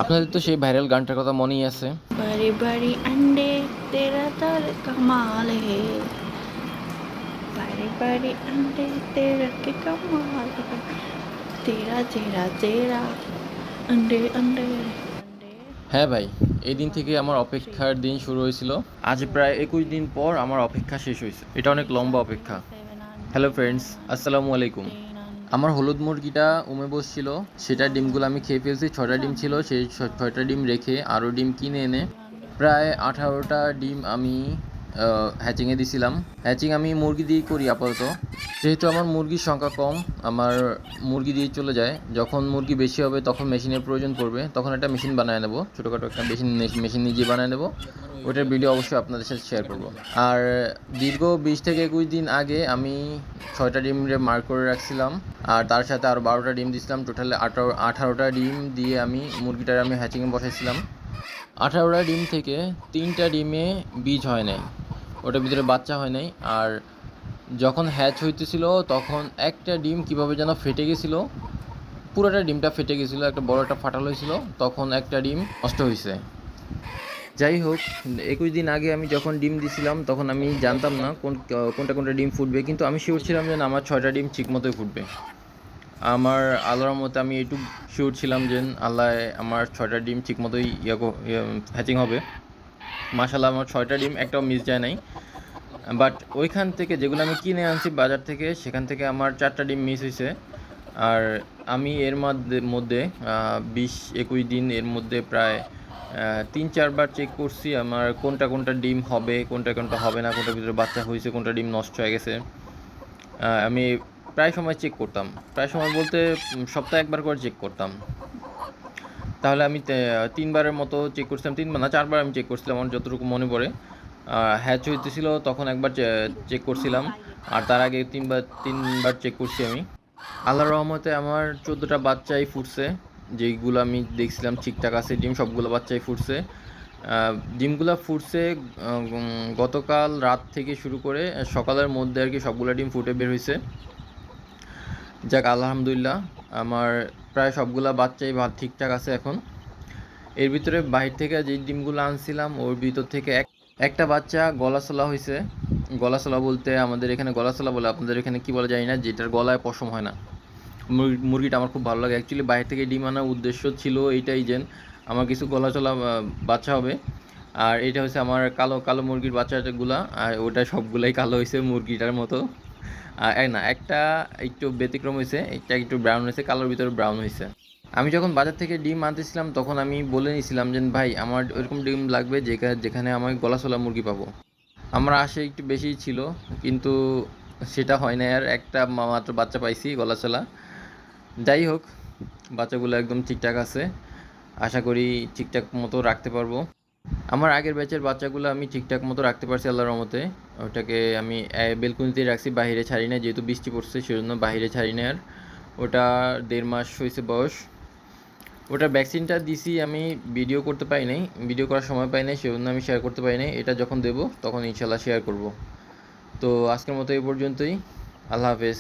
আপনাদের তো সেই ভাইরাল গানটার কথা মনেই আছে। बड़ी बड़ी अंडे तेरा तर कमाल है बड़े बड़े अंडे तेरा के कमाल है तेरा तेरा तेरा अंडे अंडे अंडे হ্যাঁ ভাই, এই দিন থেকে আমার অপেক্ষার দিন শুরু হয়েছিল। আজ প্রায় ২১ দিন পর আমার অপেক্ষা শেষ হয়েছে। এটা অনেক লম্বা অপেক্ষা। হ্যালো ফ্রেন্ডস, আসসালামু আলাইকুম। আমার হলুদ মুরগিটা উমে বসছিল, সেটার ডিমগুলো আমি খেয়ে ফেলছি। ৬টা ডিম ছিল, সেই ৬টা ডিম রেখে আরও ডিম কিনে এনে প্রায় ১৮টা ডিম আমি হ্যাচিংয়ে দিছিলাম। হ্যাচিং আমি মুরগি দিয়েই করি আপাতত, যেহেতু আমার মুরগির সংখ্যা কম। আমার মুরগি দিয়েই চলে যায়। যখন মুরগি বেশি হবে তখন মেশিনের প্রয়োজন পড়বে, তখন একটা মেশিন বানায় নেবো, ছোটোখাটো একটা মেশিন নিজে বানায় নেবো। ওইটার ভিডিও অবশ্যই আপনাদের সাথে শেয়ার করব। আর দীর্ঘ ২০ থেকে ২১ দিন আগে আমি ৬টা ডিম মার্ক করে রাখছিলাম, আর তার সাথে আরও ১২টা ডিম দিয়েছিলাম। টোটালে ১৮টা ডিম দিয়ে আমি মুরগিটার হ্যাচিংয়ে বসাইছিলাম। ১৮টা ডিম থেকে ৩টা ডিমে বীজ হয় নাই, ওটার ভিতরে বাচ্চা হয় নাই। আর যখন হ্যাচ হইতেছিল তখন একটা ডিম কীভাবে যেন ফেটে গেছিলো, পুরোটা ডিমটা ফেটে গেছিলো, একটা বড় একটা ফাটাল হয়েছিল, তখন একটা ডিম নষ্ট হয়েছে। যাই হোক, ২১ দিন আগে আমি যখন ডিম দিছিলাম তখন আমি জানতাম না কোনটা ডিম ফুটবে, কিন্তু আমি শিওর ছিলাম যে আমার ৬টা ডিম ঠিক মতোই ফুটবে। আমার আল্লাহর মতে আমি একটু শিওর ছিলাম যে আল্লাহ আমার ৬টা ডিম ঠিক মতোই হ্যাচিং হবে। মাশাআল্লাহ, আমার 6টা ডিম একটাও মিস যায় নাই। বাট ওইখান থেকে যেগুলো আমি কিনে আনছি বাজার থেকে, সেখান থেকে আমার 4টা ডিম মিস হয়েছে। আর আমি এর মধ্যে ২০-২১ দিন এর মধ্যে প্রায় ৩-৪ বার চেক করছি আমার কোনটা ডিম হবে, কোনটা হবে না, কোনটার ভিতরে বাচ্চা হয়েছে, কোনটা ডিম নষ্ট হয়ে গেছে। আমি প্রায় সময় চেক করতাম, প্রায় সময় বলতে সপ্তাহে একবার করে চেক করতাম। তাহলে আমি ৩বারের মতো চেক করছিলাম, ৩বার না ৪বার আমি চেক করছিলাম আমার যতটুকু মনে পড়ে। হ্যাচ হইতেছিল তখন একবার চেক করছিলাম, আর তার আগে তিনবার চেক করছি আমি। আল্লাহর রহমতে আমার ১৪টা বাচ্চাই ফুটছে, যেইগুলো আমি দেখছিলাম ঠিকঠাক আছে ডিম, সবগুলো বাচ্চাই ফুটছে। ডিমগুলো ফুটছে গতকাল রাত থেকে শুরু করে সকালের মধ্যে আর কি সবগুলো ডিম ফুটে বের হয়েছে। যাক আলহামদুলিল্লাহ, আমার প্রায় সবগুলা বাচ্চাই ঠিকঠাক আছে এখন। এর ভিতরে বাহির থেকে যে ডিমগুলো আনছিলাম ওর ভিতর থেকে একটা বাচ্চা গলাছলা হয়েছে। গলাছলা বলতে আমাদের এখানে গলাছলা বলে, আপনাদের এখানে কী বলে জানি না, যেটার গলায় পশম হয় না। মুরগিটা আমার খুব ভালো লাগে। অ্যাকচুয়ালি বাইরে থেকে ডিম আনার উদ্দেশ্য ছিল এইটাই যে আমার কিছু গলাচলা বাচ্চা হবে। আর এটা হচ্ছে আমার কালো কালো মুরগির বাচ্চাগুলা, আর ওটা সবগুলাই কালো হয়েছে মুরগিটার মতো। না, একটা একটু ব্যতিক্রম হয়েছে, একটা একটু ব্রাউন হয়েছে, কালোর ভিতরে ব্রাউন হয়েছে। আমি যখন বাজার থেকে ডিম আনতেছিলাম তখন আমি বলে নিয়েছিলাম যে ভাই আমার ওইরকম ডিম লাগবে যেখানে আমি গলাচলা মুরগি পাবো। আমার আশা একটু বেশিই ছিল, কিন্তু সেটা হয় না। আর একটা মাত্র বাচ্চা পাইছি গলাচলা। যাই হোক, বাচ্চাগুলো একদম ঠিকঠাক আছে, আশা করি ঠিকঠাক মতো রাখতে পারবো। আমার আগের ব্যাচের বাচ্চাগুলো আমি ঠিকঠাক মতো রাখতে পারছি আল্লাহর রহমতে। ওটাকে আমি বেলকুনিতেই রাখছি, বাহিরে ছাড়ি না, যেহেতু বৃষ্টি পড়ছে সেজন্য বাহিরে ছাড়ি না। আর ওটা ১.৫ মাস হয়েছে বয়স। ওটার ভ্যাকসিনটা দিছি আমি, ভিডিও করতে পারি নাই, ভিডিও করার সময় পাই নাই, সেজন্য আমি শেয়ার করতে পারি নাই। এটা যখন দেবো তখন ইনশাল্লাহ শেয়ার করব। তো আজকের মতো এই পর্যন্তই। আল্লাহ হাফেজ।